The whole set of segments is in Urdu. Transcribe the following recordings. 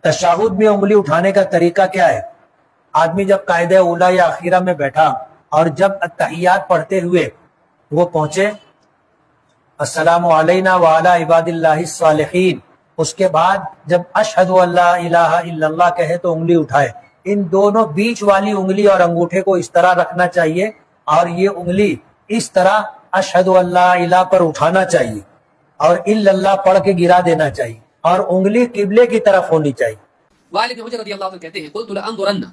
تشہد میں انگلی اٹھانے کا طریقہ کیا ہے؟ آدمی جب قاعدہ اولا یا اخیرہ میں بیٹھا اور جب التحیات پڑھتے ہوئے وہ پہنچے السلام علینا وعلی عباد اللہ الصالحین، اس کے بعد جب اشہد ان لا الہ الا اللہ کہے تو انگلی اٹھائے. ان دونوں بیچ والی انگلی اور انگوٹھے کو اس طرح رکھنا چاہیے اور یہ انگلی اس طرح اشہد ان لا الہ پر اٹھانا چاہیے اور الا اللہ پڑھ کے گرا دینا چاہیے اور انگلی قبلے کی طرف ہونی چاہیے. والد حجر رضی اللہ عنہ کہتے ہیں قلت لانظرن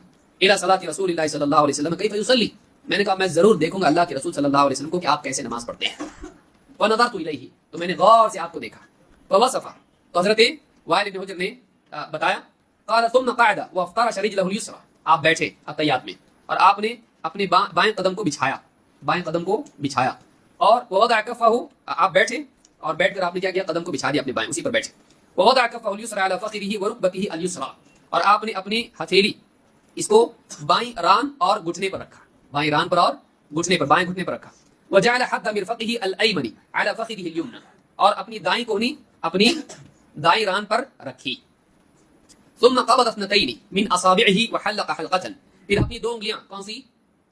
الى صلاة رسول اللہ صلی اللہ علیہ وسلم کیف یصلی، میں نے کہا میں ضرور دیکھوں گا اللہ کے رسول صلی اللہ علیہ وسلم کو کہ آپ کیسے نماز پڑھتے ہیں. فنظرت الیہ، تو میں نے غور سے آپ کو دیکھا. فوصف، تو حضرت والد حجر نے بتایا. قال ثم قعد وافترش رجله اليسرى، آپ بیٹھے التحیات میں اور آپ نے اپنے بائیں قدم کو بچھایا، بائیں قدم کو بچھایا. اور ووضع کفہ، آپ بیٹھے اور بیٹھ کر آپ نے کیا کیا، قدم کو بچھا دیا اپنے بائیں، اسی پر بیٹھے. ووضع کفہ اليسرى على فخذه وركبته اليسرى، اور آپ نے اپنی ہتھیلی اس کو بائیں ران اور گھٹنے پر رکھا، بائیں ران پر اور گھٹنے پر، بائیں گھٹنے پر رکھا. وجعل حد مرفقه الايمن على فخذه اليمنى، اور اپنی دائیں کونی اپنی دائیں ران پر رکھی. ثم قبض اثنتين من اصابعه وحلق حلقه، پھر اپنی دو انگلیاں، کون سی؟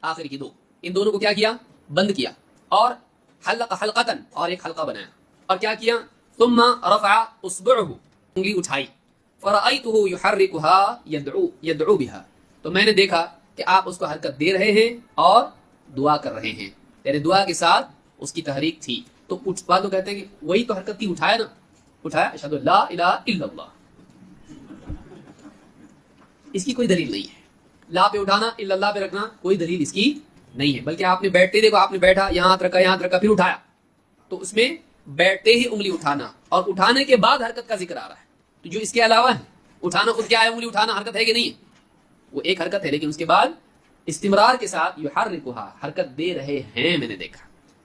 آخر کی دو، ان دونوں کو کیا کیا؟ بند کیا. اور حلق حلقه، اور ایک حلقہ بنایا. اور کیا کیا؟ ثم رفع اصبعه، انگلی اٹھائی. فرأيته يحركها يدعو بها، تو میں نے دیکھا کہ آپ اس کو حرکت دے رہے ہیں اور دعا کر رہے ہیں، یعنی دعا کے ساتھ اس کی تحریک تھی. تو کچھ بات تو کہتے ہیں کہ وہی تو حرکت تھی، اٹھایا نا، اٹھایا اشہد ان لا الہ الا اللہ. اس کی کوئی دلیل نہیں ہے، لا پہ اٹھانا الا اللہ پہ رکھنا کوئی دلیل اس کی نہیں ہے. بلکہ آپ نے بیٹھتے دیکھو، آپ نے بیٹھا، یہاں ہاتھ رکھا، یہاں ہاتھ رکھا، پھر اٹھایا، تو اس میں بیٹھتے ہی انگلی اٹھانا اور اٹھانے کے بعد حرکت کا ذکر آ رہا ہے. تو جو اس کے علاوہ ہے، اٹھانا خود کیا ہے، انگلی اٹھانا حرکت ہے کہ نہیں ہے؟ وہ ایک حرکت ہے، لیکن اس کے بعد استمرار کے ساتھ یحرکھا، حرکت دے رہے ہیں، میں نے دیکھا.